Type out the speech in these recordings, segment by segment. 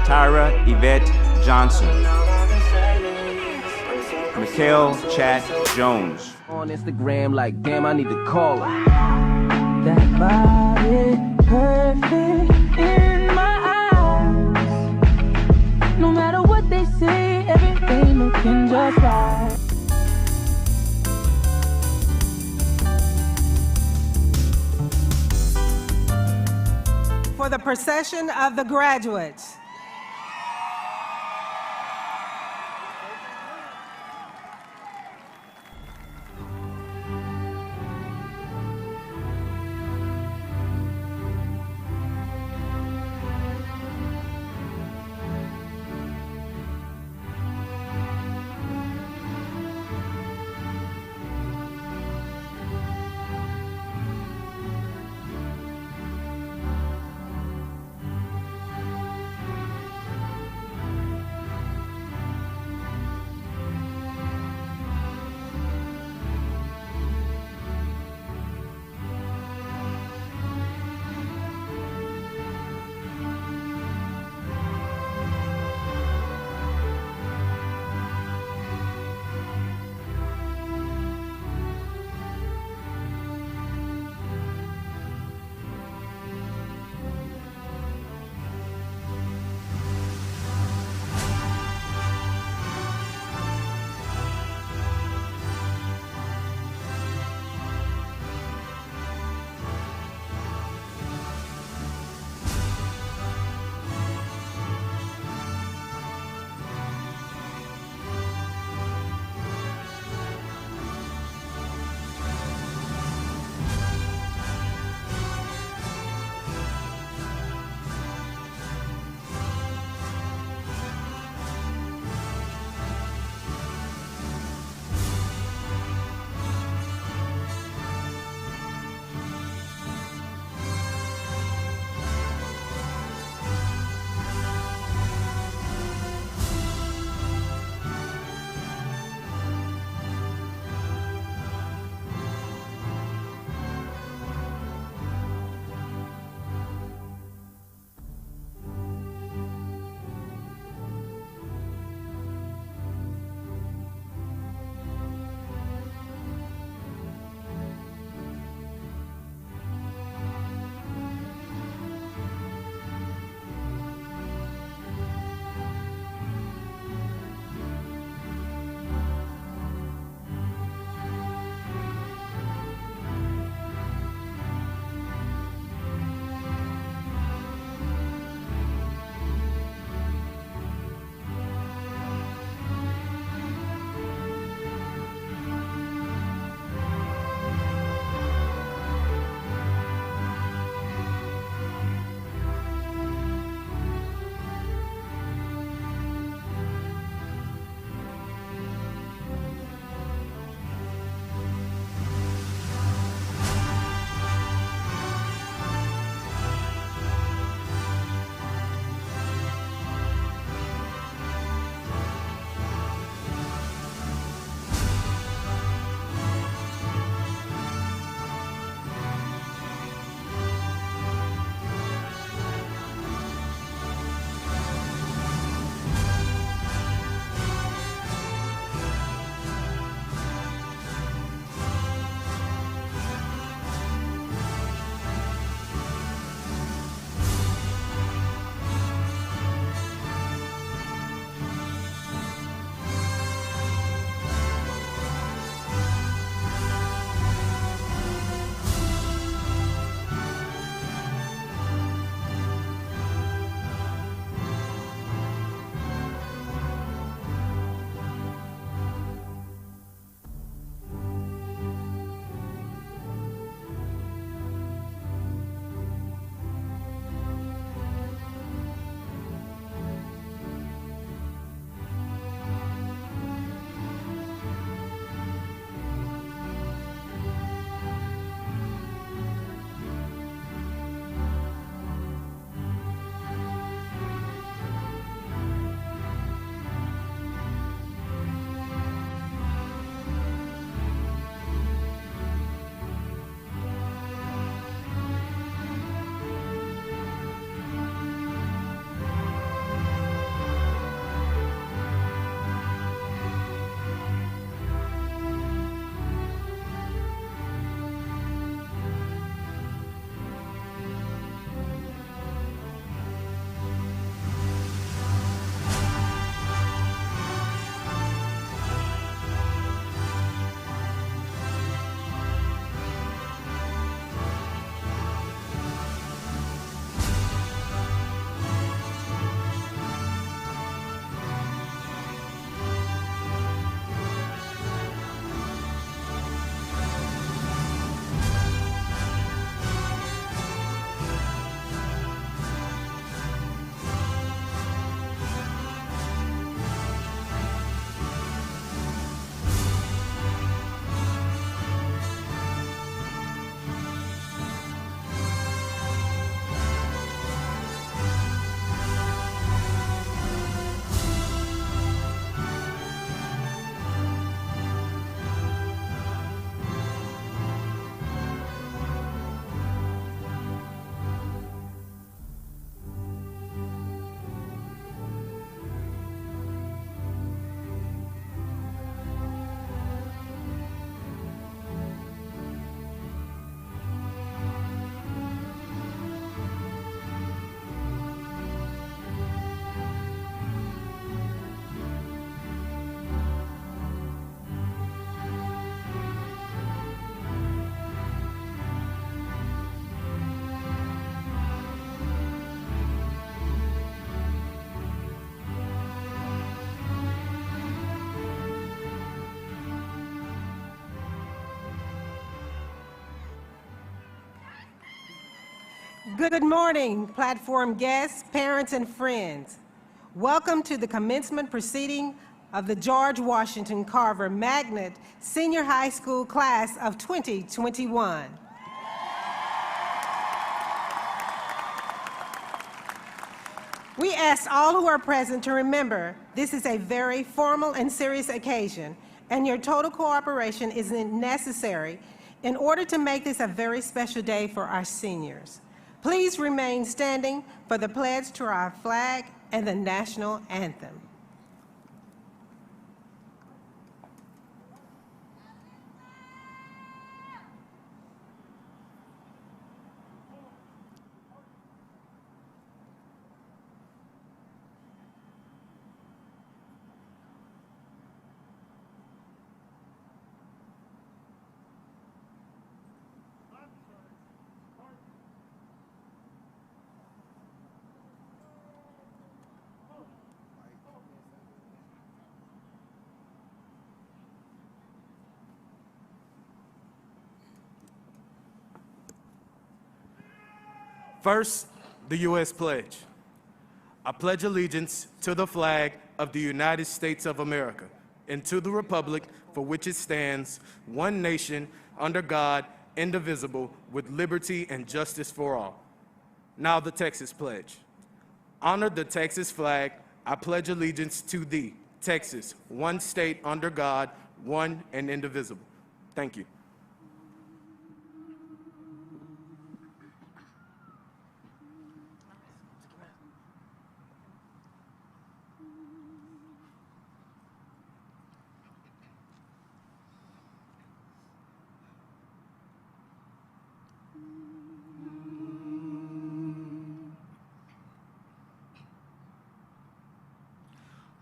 Tyra Yvette Johnson. Mikhail Chat Jones. On Instagram like, damn, I need to call her. That body perfect in my eyes. No matter what they say, everything looking just right. For the procession of the graduates. Good morning, platform guests, parents, and friends. Welcome to the commencement proceeding of the George Washington Carver Magnet Senior High School Class of 2021. We ask all who are present to remember this is a very formal and serious occasion, and your total cooperation is necessary in order to make this a very special day for our seniors. Please remain standing for the pledge to our flag and the national anthem. First, the U.S. pledge. I pledge allegiance to the flag of the United States of America and to the republic for which it stands, one nation, under God, indivisible, with liberty and justice for all. Now the Texas pledge. Honor the Texas flag. I pledge allegiance to thee, Texas, one state under God, one and indivisible. Thank you.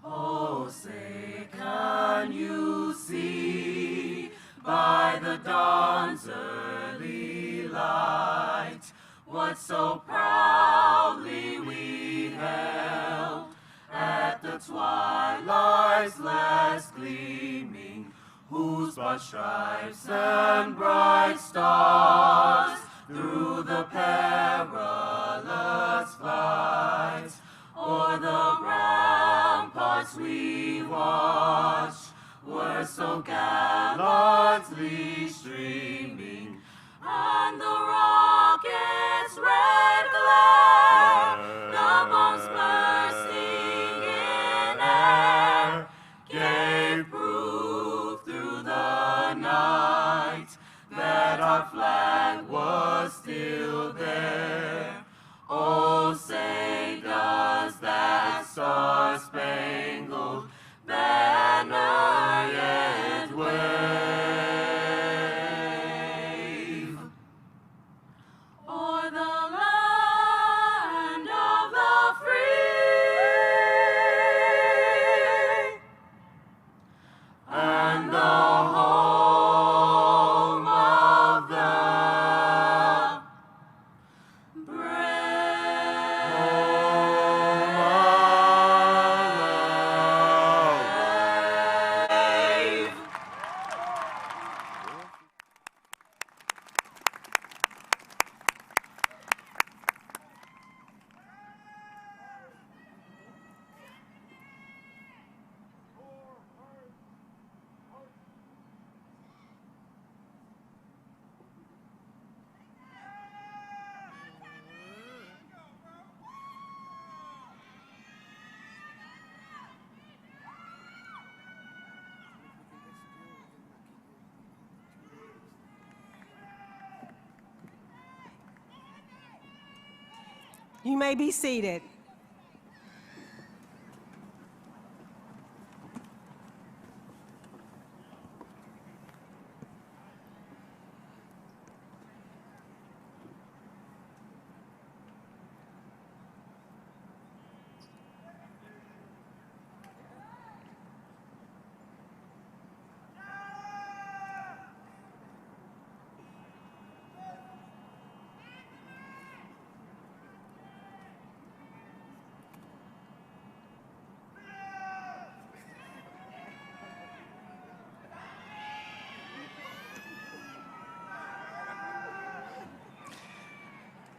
Oh, say, can you see by the dawn's early light what so proudly we held at the twilight's last gleaming, whose broad stripes and bright stars through the perilous flight o'er the ramparts we watched were so gallantly streaming, and the rocket's red glare, the bombs bursting in air, gave proof through the night that our flag was still there. Oh, say does that star-spangled banner yet wave o'er the land of the free and the home of the You may be seated.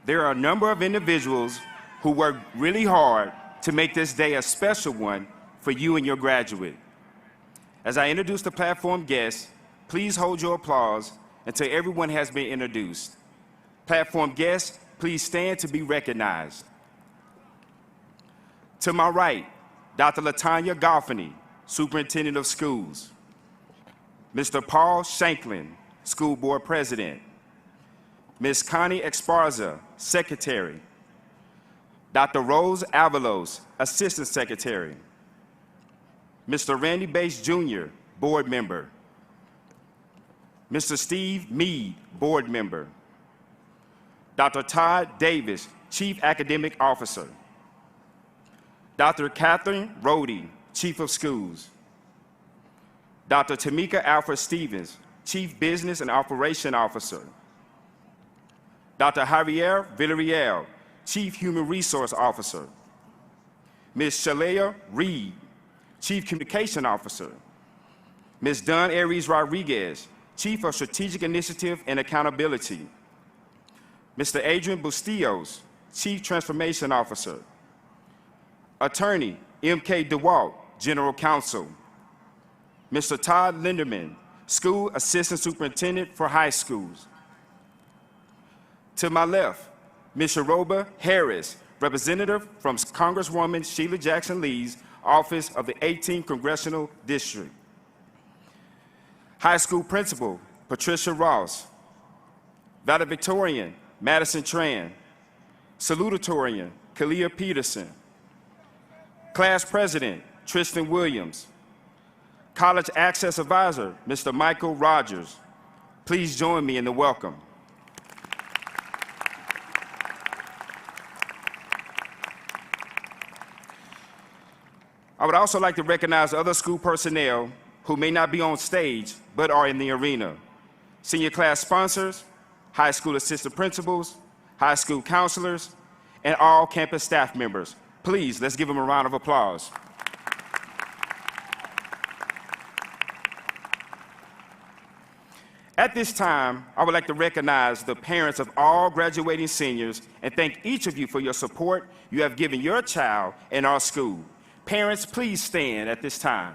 There are a number of individuals who worked really hard to make this day a special one for you and your graduate. As I introduce the platform guests, please hold your applause until everyone has been introduced. Platform guests, please stand to be recognized. To my right, Dr. LaTanya Goffany, Superintendent of Schools. Mr. Paul Shanklin, School Board President. Ms. Connie Esparza, Secretary. Dr. Rose Avalos, Assistant Secretary. Mr. Randy Bates Jr., Board Member. Mr. Steve Meade, Board Member. Dr. Todd Davis, Chief Academic Officer. Dr. Catherine Rohde, Chief of Schools. Dr. Tamika Alfred Stevens, Chief Business and Operation Officer. Dr. Javier Villarreal, Chief Human Resource Officer. Ms. Shalea Reed, Chief Communication Officer. Ms. Dawn Aries Rodriguez, Chief of Strategic Initiative and Accountability. Mr. Adrian Bustillos, Chief Transformation Officer. Attorney M.K. DeWalt, General Counsel. Mr. Todd Linderman, School Assistant Superintendent for High Schools. To my left, Ms. Sharoba Harris, Representative from Congresswoman Sheila Jackson Lee's Office of the 18th Congressional District. High School Principal Patricia Ross. Valedictorian Madison Tran. Salutatorian Kalia Peterson. Class President Tristan Williams. College Access Advisor Mr. Michael Rogers. Please join me in the welcome. I would also like to recognize other school personnel who may not be on stage but are in the arena. Senior class sponsors, high school assistant principals, high school counselors, and all campus staff members. Please, let's give them a round of applause. At this time, I would like to recognize the parents of all graduating seniors and thank each of you for your support you have given your child in our school. Parents, please stand at this time.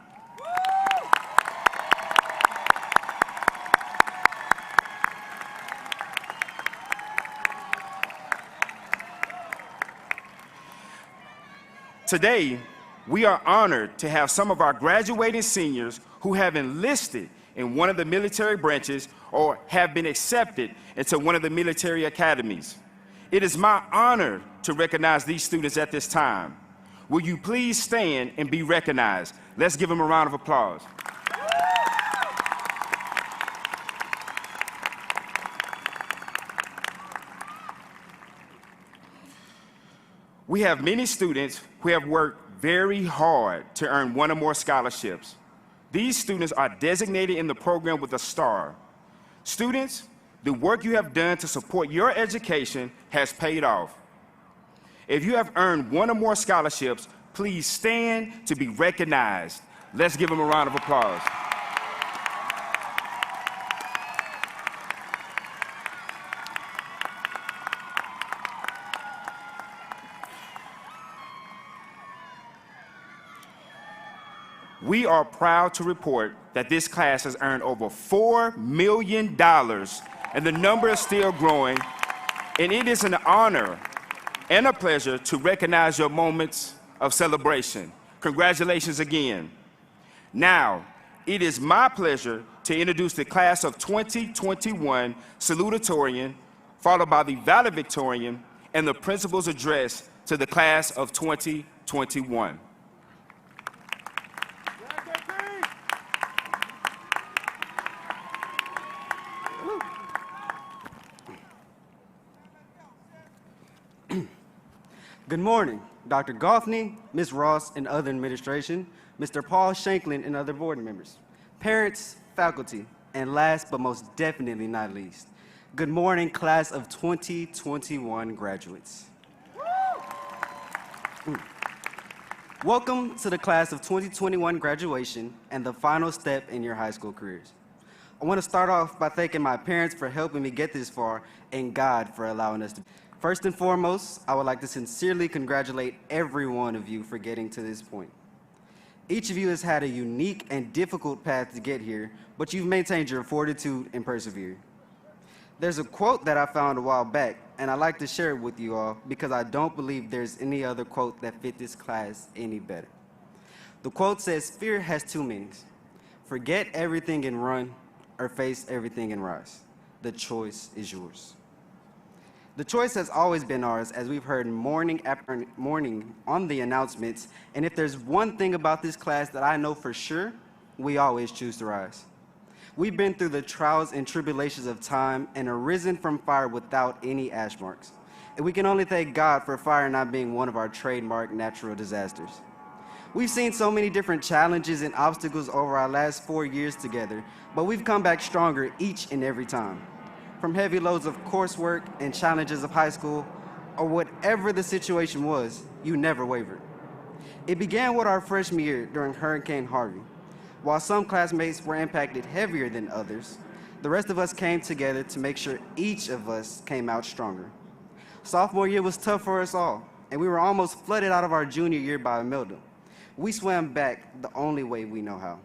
Today, we are honored to have some of our graduating seniors who have enlisted in one of the military branches or have been accepted into one of the military academies. It is my honor to recognize these students at this time. Will you please stand and be recognized? Let's give them a round of applause. We have many students who have worked very hard to earn one or more scholarships. These students are designated in the program with a star. Students, the work you have done to support your education has paid off. If you have earned one or more scholarships, please stand to be recognized. Let's give them a round of applause. We are proud to report that this class has earned over $4 million, and the number is still growing, and it is an honor and a pleasure to recognize your moments of celebration. Congratulations again. Now, it is my pleasure to introduce the class of 2021 salutatorian, followed by the valedictorian and the principal's address to the class of 2021. Good morning, Dr. Goffney, Ms. Ross, and other administration, Mr. Paul Shanklin, and other board members, parents, faculty, and last but most definitely not least, good morning, class of 2021 graduates. Welcome to the class of 2021 graduation and the final step in your high school careers. I want to start off by thanking my parents for helping me get this far and God for allowing us to. First and foremost, I would like to sincerely congratulate every one of you for getting to this point. Each of you has had a unique and difficult path to get here, but you've maintained your fortitude and persevered. There's a quote that I found a while back, and I'd like to share it with you all because I don't believe there's any other quote that fit this class any better. The quote says, "Fear has two meanings. Forget everything and run, or face everything and rise. The choice is yours." The choice has always been ours, as we've heard morning after morning on the announcements, and if there's one thing about this class that I know for sure, we always choose to rise. We've been through the trials and tribulations of time and arisen from fire without any ash marks. And we can only thank God for fire not being one of our trademark natural disasters. We've seen so many different challenges and obstacles over our last 4 years together, but we've come back stronger each and every time. From heavy loads of coursework and challenges of high school, or whatever the situation was, you never wavered. It began with our freshman year during Hurricane Harvey. While some classmates were impacted heavier than others, the rest of us came together to make sure each of us came out stronger. Sophomore year was tough for us all, and we were almost flooded out of our junior year by Imelda. We swam back the only way we know how.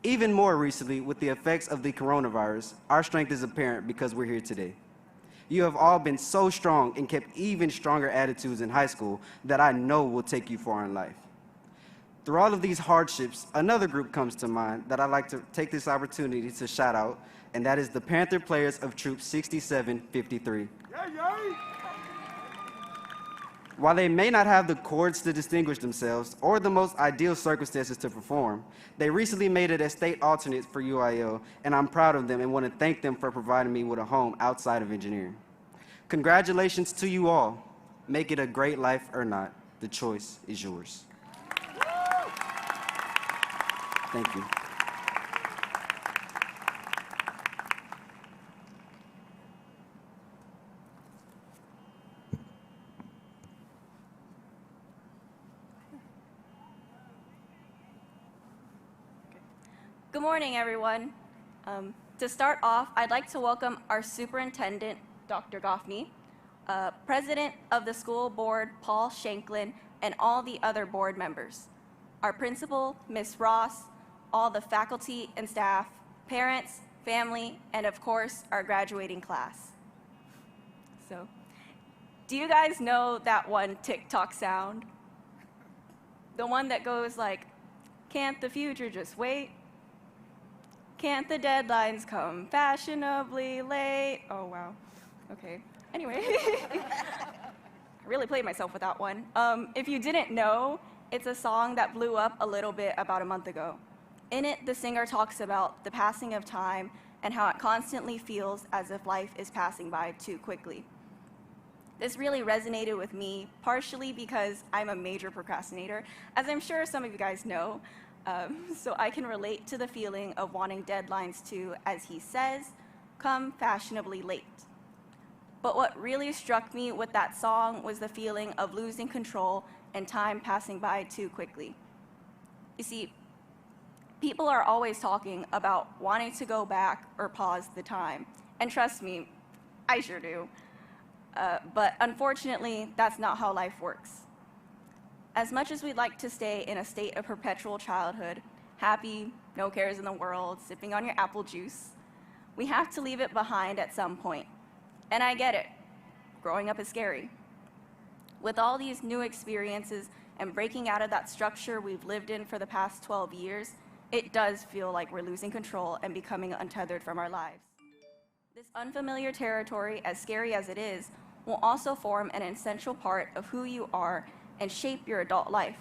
Even more recently, with the effects of the coronavirus, our strength is apparent because we're here today. You have all been so strong and kept even stronger attitudes in high school that I know will take you far in life. Through all of these hardships, another group comes to mind that I'd like to take this opportunity to shout out, and that is the Panther players of Troop 6753. While they may not have the chords to distinguish themselves or the most ideal circumstances to perform, they recently made it as state alternates for UIL, and I'm proud of them and want to thank them for providing me with a home outside of engineering. Congratulations to you all. Make it a great life or not. The choice is yours. Thank you. Good morning, everyone. To start off, I'd like to welcome our superintendent, Dr. Goffney, president of the school board, Paul Shanklin, and all the other board members, our principal, Ms. Ross, all the faculty and staff, parents, family, and of course, our graduating class. So, do you guys know that one TikTok sound? The one that goes like, "Can't the future just wait? Can't the deadlines come fashionably late?" Oh, wow. Okay. Anyway. I really played myself with that one. If you didn't know, it's a song that blew up a little bit about a month ago. In it, the singer talks about the passing of time and how it constantly feels as if life is passing by too quickly. This really resonated with me, partially because I'm a major procrastinator, as I'm sure some of you guys know. So I can relate to the feeling of wanting deadlines to, as he says, come fashionably late. But what really struck me with that song was the feeling of losing control and time passing by too quickly. You see, people are always talking about wanting to go back or pause the time. And trust me, I sure do. But unfortunately, that's not how life works. As much as we'd like to stay in a state of perpetual childhood, happy, no cares in the world, sipping on your apple juice, we have to leave it behind at some point. And I get it. Growing up is scary. With all these new experiences and breaking out of that structure we've lived in for the past 12 years, it does feel like we're losing control and becoming untethered from our lives. This unfamiliar territory, as scary as it is, will also form an essential part of who you are and shape your adult life.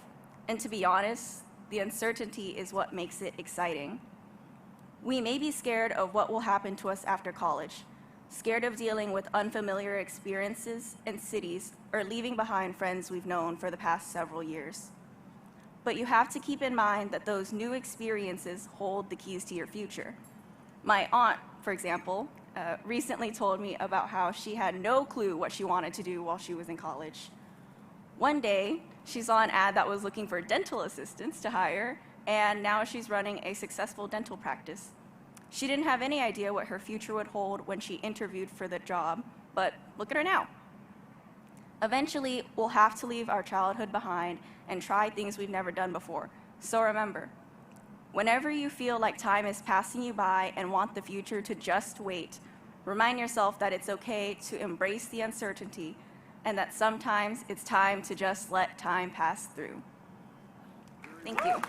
And to be honest, the uncertainty is what makes it exciting. We may be scared of what will happen to us after college, scared of dealing with unfamiliar experiences and cities, or leaving behind friends we've known for the past several years. But you have to keep in mind that those new experiences hold the keys to your future. My aunt, for example, recently told me about how she had no clue what she wanted to do while she was in college. One day, she saw an ad that was looking for dental assistants to hire, and now she's running a successful dental practice. She didn't have any idea what her future would hold when she interviewed for the job, but look at her now. Eventually, we'll have to leave our childhood behind and try things we've never done before. So remember, whenever you feel like time is passing you by and want the future to just wait, remind yourself that it's okay to embrace the uncertainty and that sometimes it's time to just let time pass through. Thank you.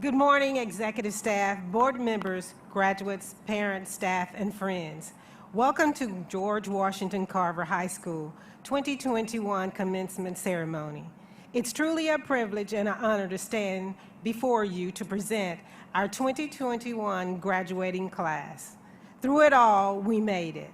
Good morning, executive staff, board members, graduates, parents, staff, and friends. Welcome to George Washington Carver High School 2021 commencement ceremony. It's truly a privilege and an honor to stand before you to present our 2021 graduating class. Through it all, we made it.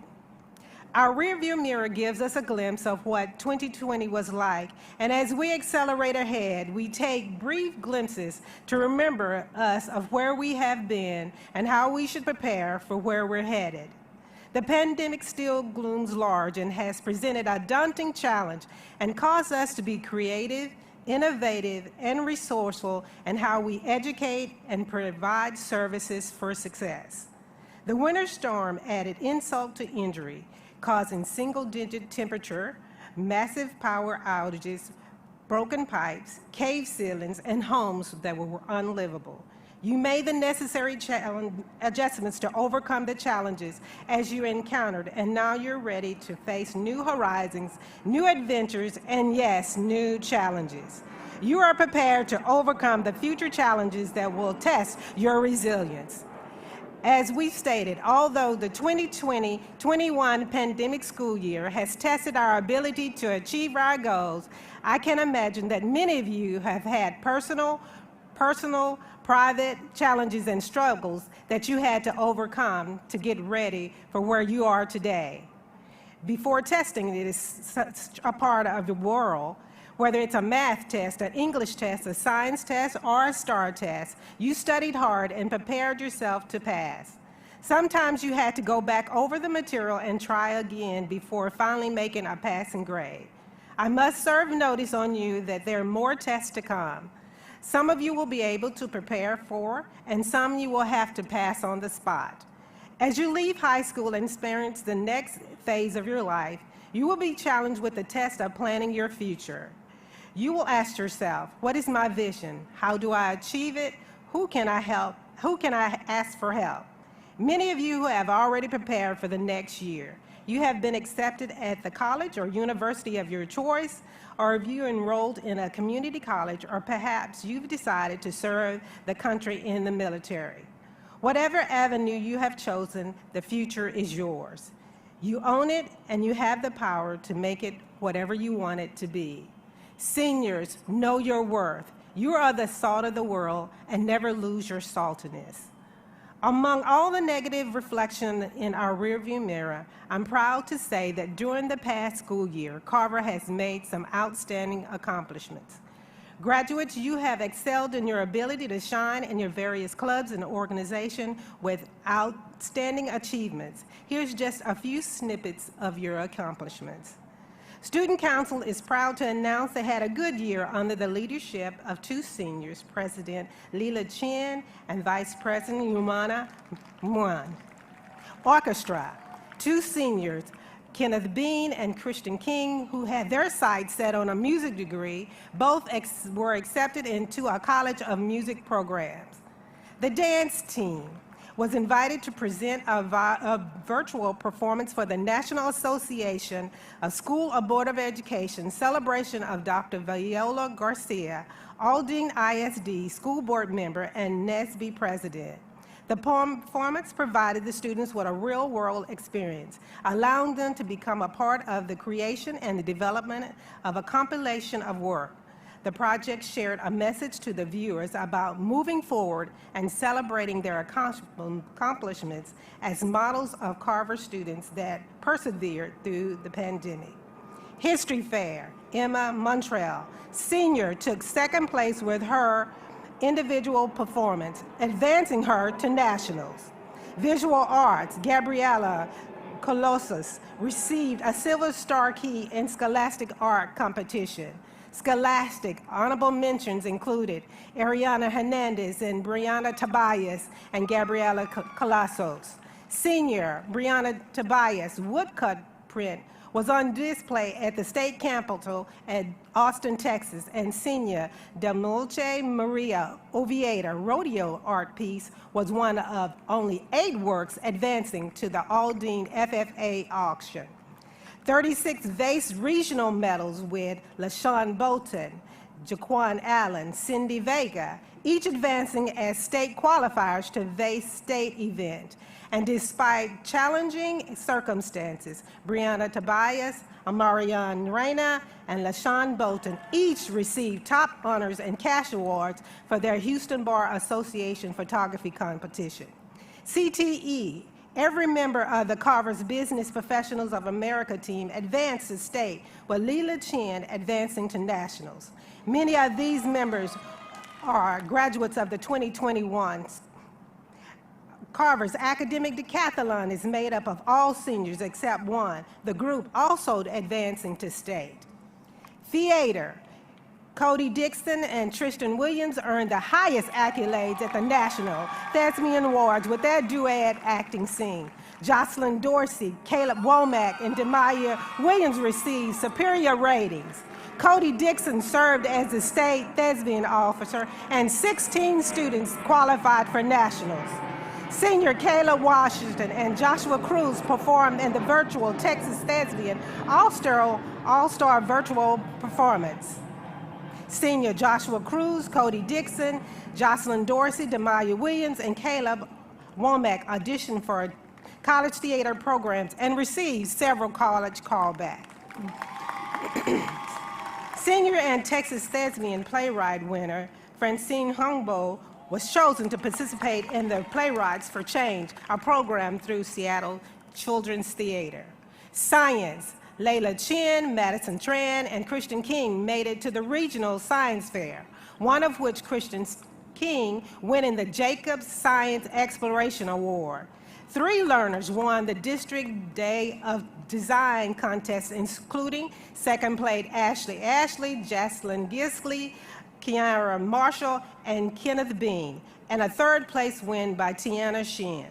Our rearview mirror gives us a glimpse of what 2020 was like, and as we accelerate ahead, we take brief glimpses to remember us of where we have been and how we should prepare for where we're headed. The pandemic still looms large and has presented a daunting challenge and caused us to be creative, innovative, and resourceful in how we educate and provide services for success. The winter storm added insult to injury, causing single-digit temperature, massive power outages, broken pipes, cave ceilings, and homes that were unlivable. You made the necessary adjustments to overcome the challenges as you encountered, and now you're ready to face new horizons, new adventures, and yes, new challenges. You are prepared to overcome the future challenges that will test your resilience. As we stated, although the 2020-21 pandemic school year has tested our ability to achieve our goals, I can imagine that many of you have had personal, private challenges and struggles that you had to overcome to get ready for where you are today. Before testing, it is such a part of the world. Whether it's a math test, an English test, a science test, or a STAR test, you studied hard and prepared yourself to pass. Sometimes you had to go back over the material and try again before finally making a passing grade. I must serve notice on you that there are more tests to come. Some of you will be able to prepare for, and some you will have to pass on the spot. As you leave high school and experience the next phase of your life, you will be challenged with the test of planning your future. You will ask yourself, what is my vision? How do I achieve it? Who can I help? Who can I ask for help? Many of you who have already prepared for the next year. You have been accepted at the college or university of your choice, or if you enrolled in a community college, or perhaps you've decided to serve the country in the military. Whatever avenue you have chosen, the future is yours. You own it, and you have the power to make it whatever you want it to be. Seniors, know your worth. You are the salt of the world, and never lose your saltiness. Among all the negative reflection in our rearview mirror, I'm proud to say that during the past school year, Carver has made some outstanding accomplishments. Graduates, you have excelled in your ability to shine in your various clubs and organizations with outstanding achievements. Here's just a few snippets of your accomplishments. Student Council is proud to announce they had a good year under the leadership of two seniors, President Leela Chin and Vice President Yumana Mwan. Orchestra, two seniors, Kenneth Bean and Christian King, who had their sights set on a music degree, both were accepted into a College of Music programs. The dance team was invited to present a virtual performance for the National Association of School Board of Education celebration of Dr. Viola Garcia, Aldine ISD school board member and NSBE president. The performance provided the students with a real-world experience, allowing them to become a part of the creation and the development of a compilation of work. The project shared a message to the viewers about moving forward and celebrating their accomplishments as models of Carver students that persevered through the pandemic. History Fair, Emma Montreal, senior, took second place with her individual performance, advancing her to nationals. Visual Arts, Gabriella Colossus received a Silver Star Key in Scholastic Art competition. Scholastic honorable mentions included Ariana Hernandez and Brianna Tobias and Gabriela Colasos. Senior Brianna Tobias' woodcut print was on display at the state capitol at Austin, Texas, and senior Demolce Maria Oviedo rodeo art piece was one of only 8 works advancing to the Aldine FFA auction. 36 vase regional medals with LaShawn Bolton, Jaquan Allen, Cindy Vega, each advancing as state qualifiers to vase state event. And despite challenging circumstances, Brianna Tobias, Amarian Reyna, and LaShawn Bolton each received top honors and cash awards for their Houston Bar Association photography competition. CTE, every member of the Carver's Business Professionals of America team advanced to state, with Leela Chin advancing to nationals. Many of these members are graduates of the 2021 Carver's academic decathlon is made up of all seniors except one, the group also advancing to state. Theater, Cody Dixon and Tristan Williams earned the highest accolades at the National Thespian Awards with their duet acting scene. Jocelyn Dorsey, Caleb Womack, and Demaya Williams received superior ratings. Cody Dixon served as the state thespian officer, and 16 students qualified for nationals. Senior Kayla Washington and Joshua Cruz performed in the virtual Texas Thespian All-Star Virtual Performance. Senior Joshua Cruz, Cody Dixon, Jocelyn Dorsey, Demaya Williams, and Caleb Womack auditioned for college theater programs and received several college callbacks. Senior and Texas Thespian Playwright winner Francine Humbo was chosen to participate in the Playwrights for Change, a program through Seattle Children's Theater. Science, Layla Chin, Madison Tran, and Christian King made it to the regional science fair, one of which Christian King winning the Jacobs Science Exploration Award. 3 learners won the District Day of Design contest, including second place Ashley, Jaslyn Gisley, Kiara Marshall, and Kenneth Bean, and a third place win by Tiana Shin.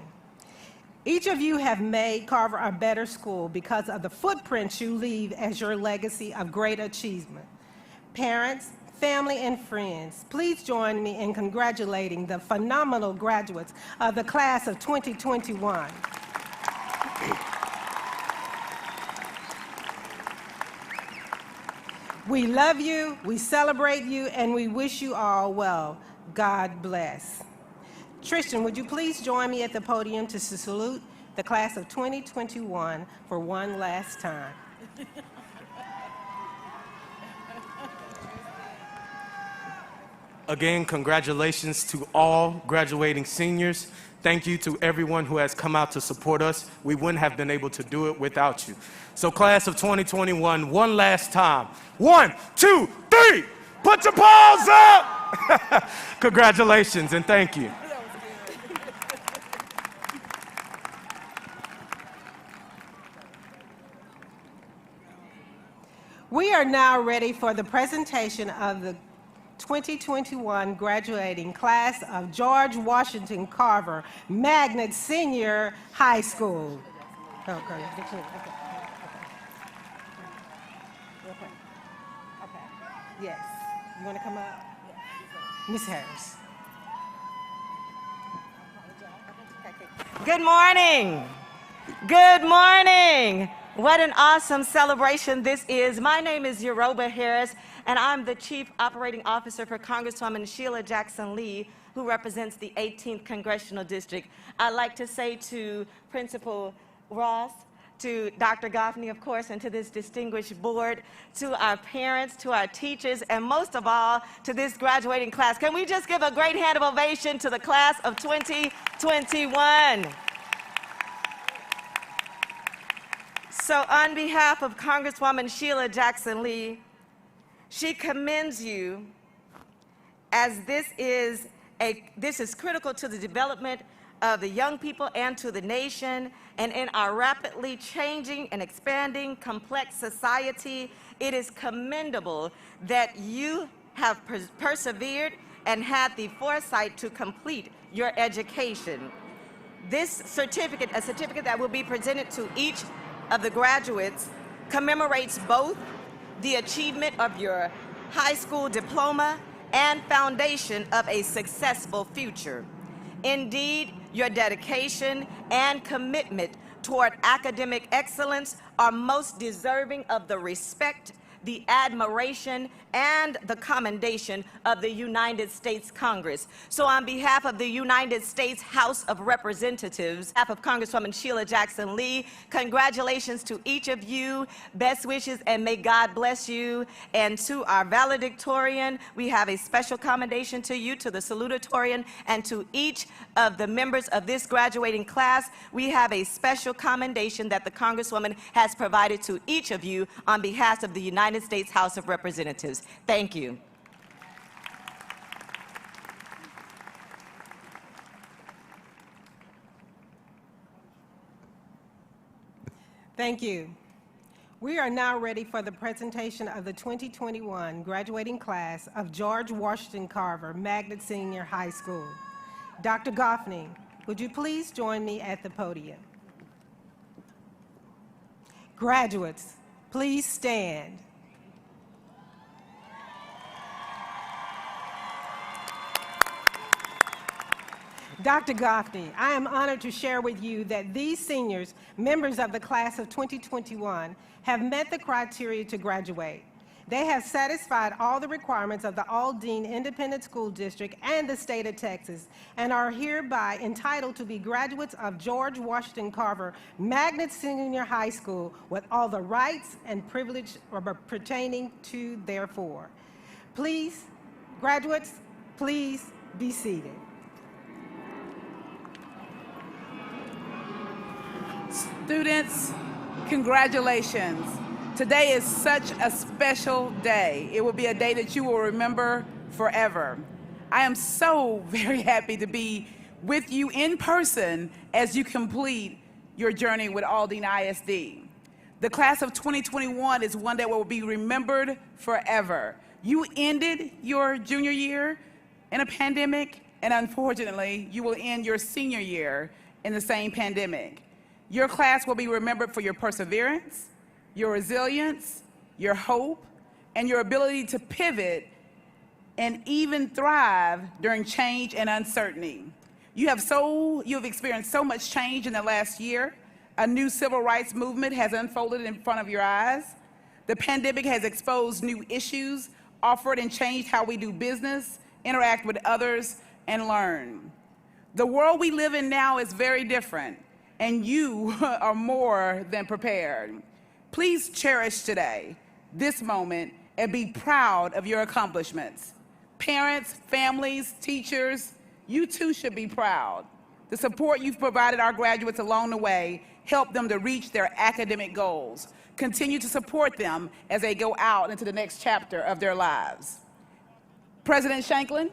Each of you have made Carver a better school because of the footprints you leave as your legacy of great achievement. Parents, family, and friends, please join me in congratulating the phenomenal graduates of the class of 2021. We love you, we celebrate you, and we wish you all well. God bless. Tristan, would you please join me at the podium to salute the class of 2021 for one last time? Again, congratulations to all graduating seniors. Thank you to everyone who has come out to support us. We wouldn't have been able to do it without you. So class of 2021, one last time. 1, 2, 3, put your paws up! Congratulations and thank you. We are now ready for the presentation of the 2021 graduating class of George Washington Carver Magnet Senior High School. Okay. Yes. You want to come up? Ms. Harris. Good morning. Good morning. What an awesome celebration this is. My name is Yoruba Harris, and I'm the Chief Operating Officer for Congresswoman Sheila Jackson Lee, who represents the 18th Congressional District. I'd like to say to Principal Ross, to Dr. Goffney, of course, and to this distinguished board, to our parents, to our teachers, and most of all, to this graduating class. Can we just give a great hand of ovation to the class of 2021? So on behalf of Congresswoman Sheila Jackson Lee, she commends you as this is critical to the development of the young people and to the nation. And in our rapidly changing and expanding complex society, it is commendable that you have persevered and had the foresight to complete your education. This certificate, a certificate that will be presented to each of the graduates, commemorates both the achievement of your high school diploma and foundation of a successful future. Indeed, your dedication and commitment toward academic excellence are most deserving of the respect, the admiration, and the commendation of the United States Congress. So on behalf of the United States House of Representatives, on behalf of Congresswoman Sheila Jackson Lee, congratulations to each of you, best wishes, and may God bless you. And to our valedictorian, we have a special commendation to you, to the salutatorian, and to each of the members of this graduating class. We have a special commendation that the Congresswoman has provided to each of you on behalf of the United States House of Representatives. Thank you. Thank you. We are now ready for the presentation of the 2021 graduating class of George Washington Carver Magnet Senior High School. Dr. Goffney, would you please join me at the podium? Graduates, please stand. Dr. Goffney, I am honored to share with you that these seniors, members of the class of 2021, have met the criteria to graduate. They have satisfied all the requirements of the Aldine Independent School District and the state of Texas and are hereby entitled to be graduates of George Washington Carver Magnet Senior High School with all the rights and privileges pertaining to therefor. Please, graduates, please be seated. Students, congratulations. Today is such a special day. It will be a day that you will remember forever. I am so very happy to be with you in person as you complete your journey with Aldine ISD. The class of 2021 is one that will be remembered forever. You ended your junior year in a pandemic, and unfortunately, you will end your senior year in the same pandemic. Your class will be remembered for your perseverance, your resilience, your hope, and your ability to pivot and even thrive during change and uncertainty. You have experienced so much change in the last year. A new civil rights movement has unfolded in front of your eyes. The pandemic has exposed new issues, offered and changed how we do business, interact with others, and learn. The world we live in now is very different, and you are more than prepared. Please cherish today, this moment, and be proud of your accomplishments. Parents, families, teachers, you too should be proud. The support you've provided our graduates along the way helped them to reach their academic goals. Continue to support them as they go out into the next chapter of their lives. President Shanklin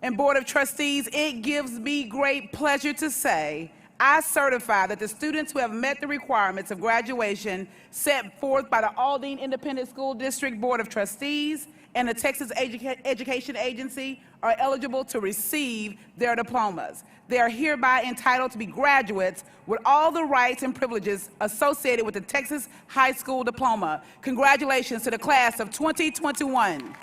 and Board of Trustees, it gives me great pleasure to say I certify that the students who have met the requirements of graduation set forth by the Aldine Independent School District Board of Trustees and the Texas Education Agency are eligible to receive their diplomas. They are hereby entitled to be graduates with all the rights and privileges associated with the Texas High School Diploma. Congratulations to the class of 2021.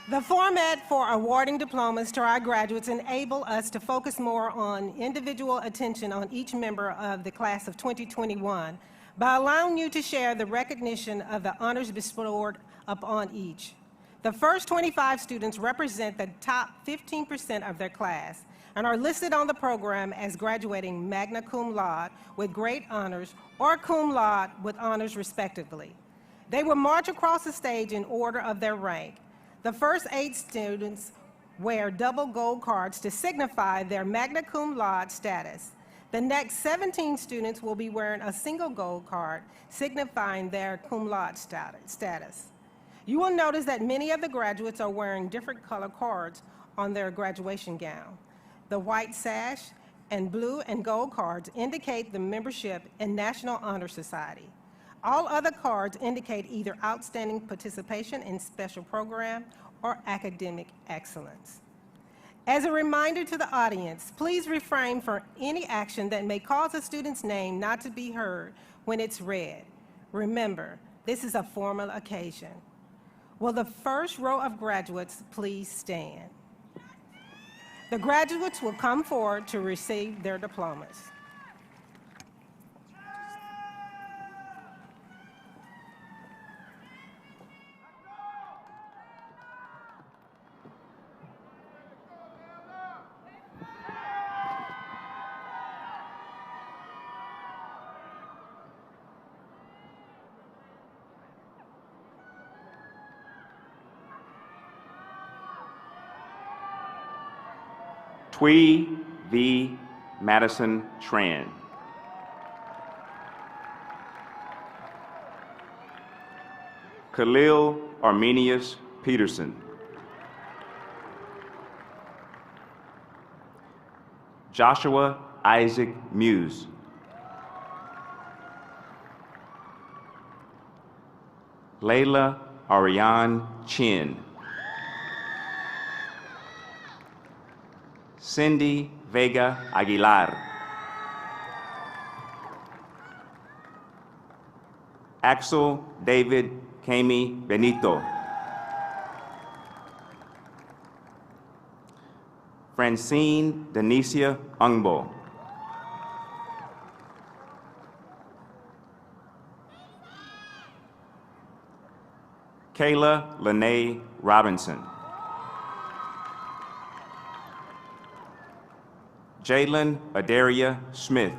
The format for awarding diplomas to our graduates enable us to focus more on individual attention on each member of the class of 2021 by allowing you to share the recognition of the honors bestowed upon each. The first 25 students represent the top 15% of their class and are listed on the program as graduating magna cum laude with great honors or cum laude with honors respectively. They will march across the stage in order of their rank. The first 8 students wear double gold cards to signify their magna cum laude status. The next 17 students will be wearing a single gold card, signifying their cum laude status. You will notice that many of the graduates are wearing different color cards on their graduation gown. The white sash and blue and gold cards indicate the membership in National Honor Society. All other cards indicate either outstanding participation in special program or academic excellence. As a reminder to the audience, please refrain from any action that may cause a student's name not to be heard when it's read. Remember, this is a formal occasion. Will the first row of graduates please stand? The graduates will come forward to receive their diplomas. Twee V. Madison Tran. Khalil Arminius Peterson. Joshua Isaac Muse. Layla Ariane Chin. Cindy Vega Aguilar. Axel David Kami Benito. Francine Denicia Ungbo. Kayla Lene Robinson. Jalen Adaria Smith.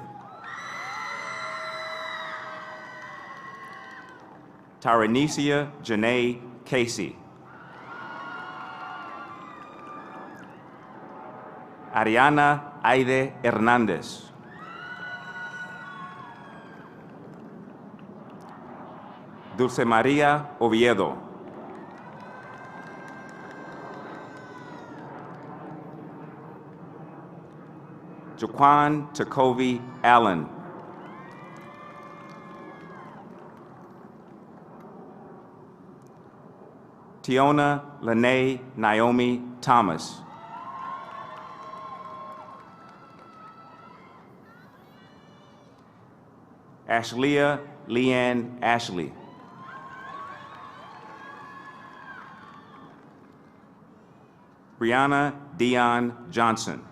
Tyranesia Janae Casey. Ariana Aide Hernandez. Dulce Maria Oviedo. Jaquan Takovi Allen. Tiona Lene Naomi Thomas. Ashlea Leanne Ashley. Brianna Dion Johnson.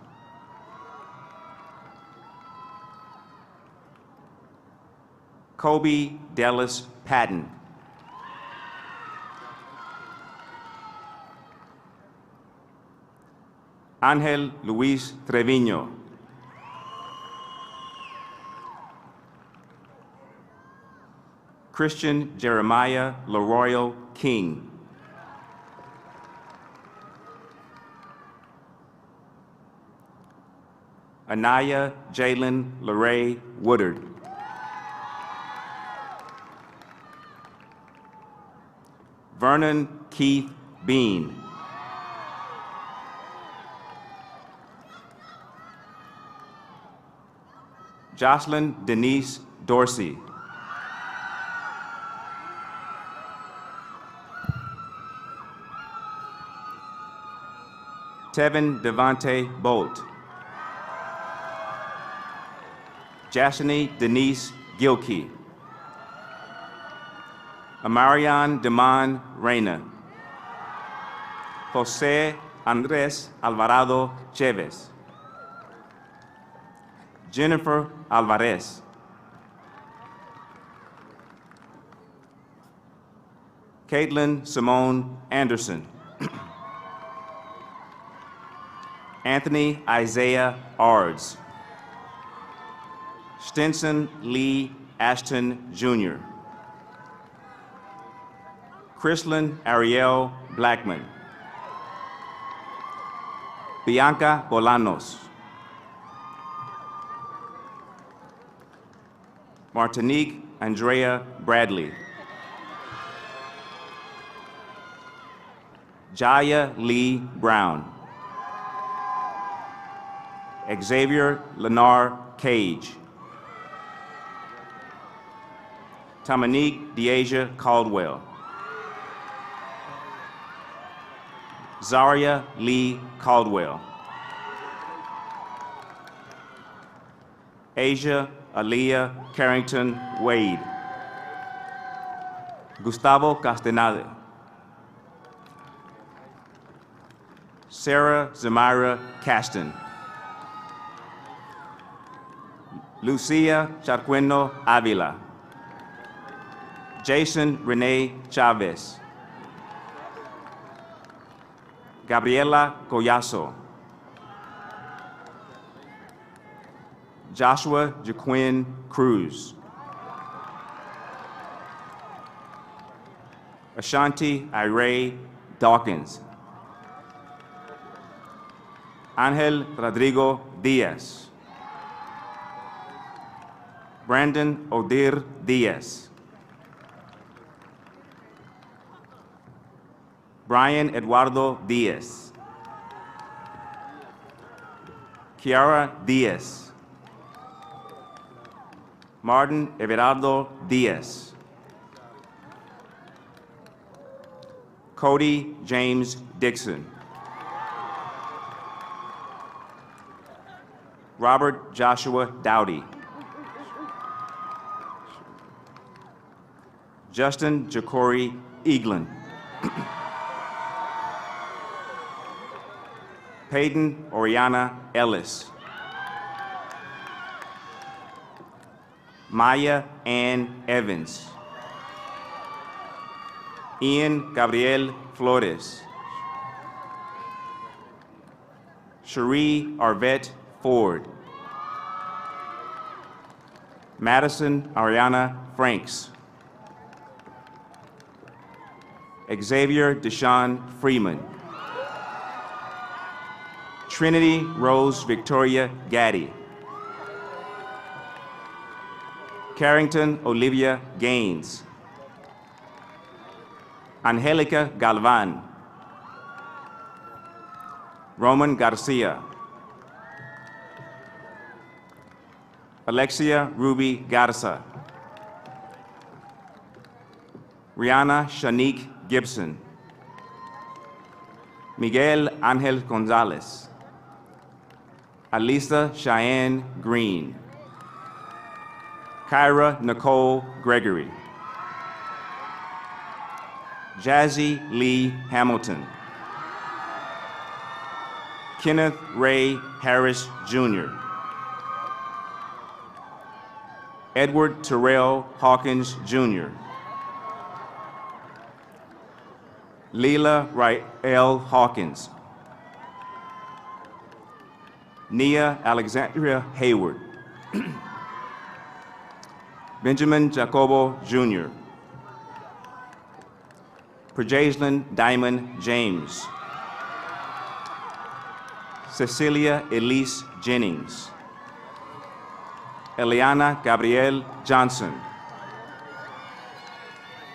Kobe Dallas Patton. Angel Luis Treviño. Christian Jeremiah LaRoyal King. Anaya Jalen LaRae Woodard. Vernon Keith Bean. Jocelyn Denise Dorsey. Tevin Devontae Bolt. Jashani Denise Gilkey. Amarian Demon Reyna. Jose Andres Alvarado Chavez. Jennifer Alvarez. Caitlin Simone Anderson. Anthony Isaiah Ards. Stinson Lee Ashton Jr. Chrislyn Ariel Blackman. Bianca Bolanos. Martinique Andrea Bradley. Jaya Lee Brown. Xavier Lenar Cage. Tamanique Deasia Caldwell. Zaria Lee Caldwell. Asia Aaliyah Carrington Wade. Gustavo Castaneda. Sarah Zamira Caston. Lucia Charqueno Avila. Jason Renee Chavez. Gabriela Collazo. Joshua Jaquin Cruz. Ashanti Irae Dawkins. Angel Rodrigo Diaz. Brandon Odir Diaz. Brian Eduardo Diaz. Kiara Diaz. Martin Everardo Diaz. Cody James Dixon. Robert Joshua Dowdy. Justin Jacori Eaglin. Peyton Oriana Ellis. Maya Ann Evans. Ian Gabriel Flores. Cherie Arvette Ford. Madison Ariana Franks. Xavier Deshaun Freeman. Trinity Rose Victoria Gaddy. Carrington Olivia Gaines. Angelica Galvan. Roman Garcia. Alexia Ruby Garza. Rihanna Shanique Gibson. Miguel Angel Gonzalez. Alisa Cheyenne Green. Kyra Nicole Gregory. Jazzy Lee Hamilton. Kenneth Ray Harris Jr. Edward Terrell Hawkins Jr. Leela Rael Hawkins. Nia Alexandria Hayward. Benjamin Jacobo Jr. Prajaslyn Diamond James. Cecilia Elise Jennings. Eliana Gabrielle Johnson.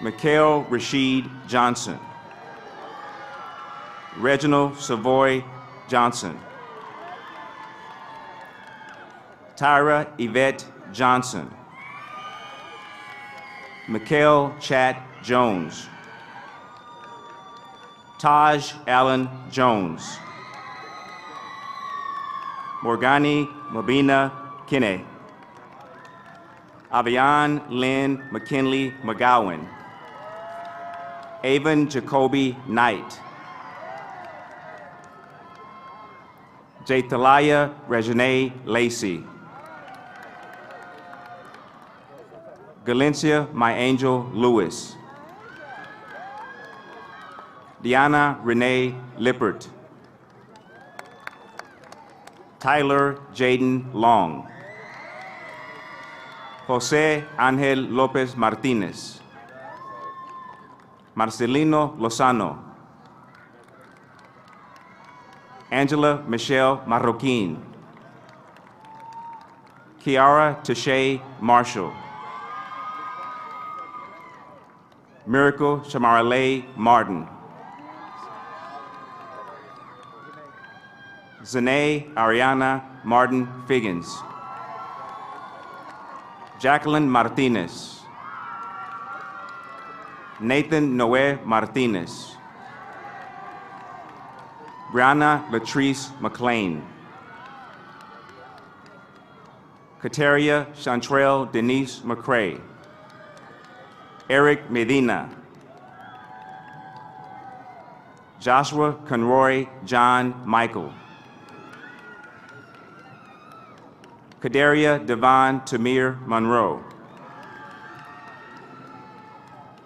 Mikhail Rashid Johnson. Reginald Savoy Johnson. Tyra Yvette Johnson. Mikhail Chat Jones. Taj Allen Jones. Morgani Mabina Kinney. Avian Lynn McKinley McGowan. Avon Jacoby Knight. Jathalia Regine Lacey. Galencia My Angel Lewis. Diana Renee Lippert. Tyler Jaden Long. Jose Angel Lopez Martinez. Marcelino Lozano. Angela Michelle Marroquin. Kiara Tashay Marshall. Miracle Shamarale Martin. Zanae Ariana Martin Figgins. Jacqueline Martinez. Nathan Noe Martinez. Brianna Latrice McLean. Kateria Chantrell Denise McCrae. Eric Medina. Joshua Conroy John Michael. Kadaria Devon Tamir Monroe.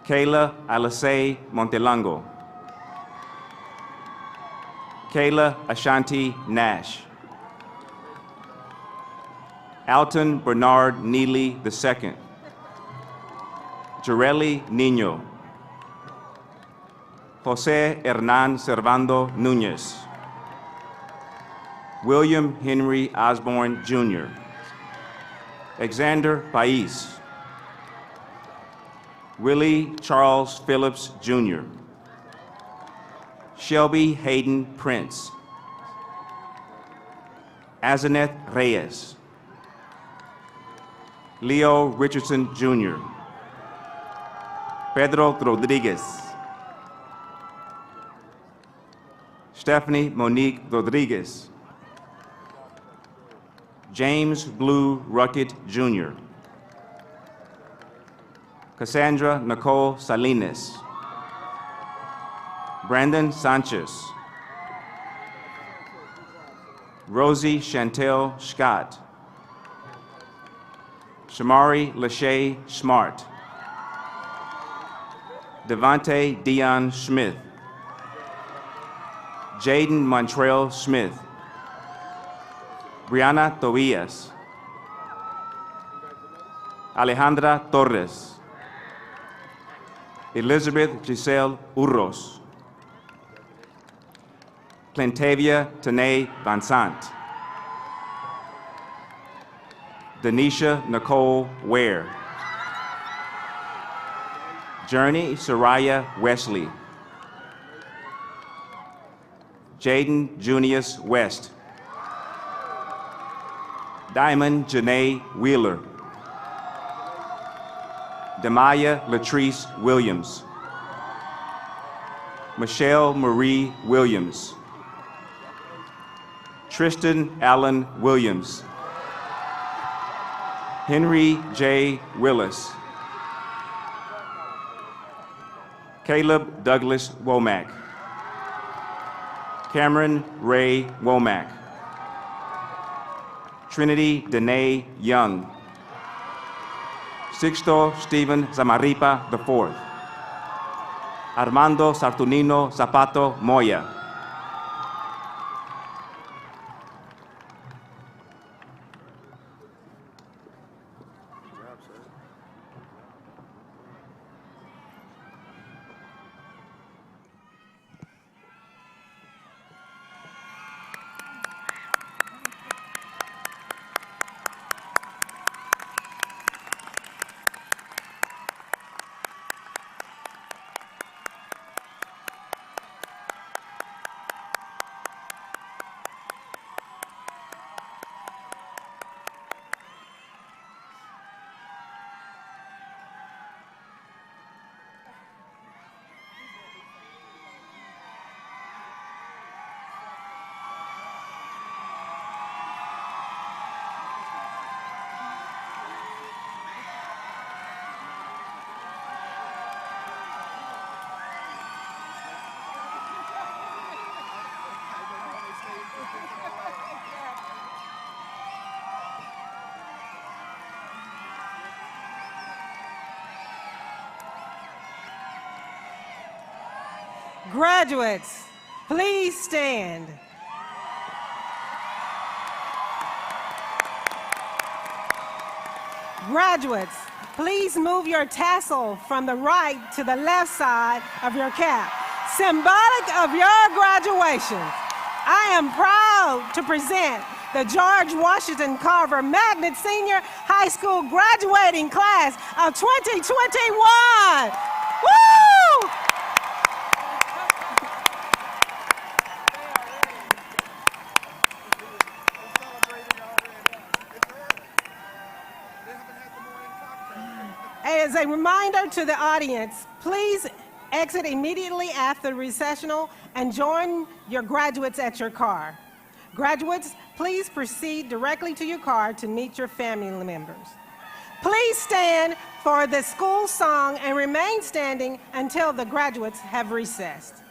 Kayla Alisei Montelango. Kayla Ashanti Nash. Alton Bernard Neely II. Jareli Nino. Jose Hernan Servando Nunez. William Henry Osborne Jr. Alexander Pais. Willie Charles Phillips Jr. Shelby Hayden Prince. Azaneth Reyes. Leo Richardson Jr. Pedro Rodriguez. Stephanie Monique Rodriguez. James Blue Ruckett Jr. Cassandra Nicole Salinas. Brandon Sanchez. Rosie Chantel Scott. Shamari Lachey Smart. Devontae Dion Smith. Jaden Montrell Smith. Brianna Tobias. Alejandra Torres. Elizabeth Giselle Urros. Plantavia Tanae Vincent. Denisha Nicole Ware. Journey Soraya Wesley. Jaden Junius West. Diamond Janae Wheeler. Demaya Latrice Williams. Michelle Marie Williams. Tristan Allen Williams. Henry J. Willis. Caleb Douglas Womack. Cameron Ray Womack. Trinity Danae Young. Sixto Stephen Zamaripa IV. Armando Saturnino Zapato Moya. Graduates, please stand. Graduates, please move your tassel from the right to the left side of your cap, symbolic of your graduation. I am proud to present the George Washington Carver Magnet Senior High School graduating class of 2021. Woo! As a reminder to the audience, please exit immediately after the recessional and join your graduates at your car. Graduates, please proceed directly to your car to meet your family members. Please stand for the school song and remain standing until the graduates have recessed.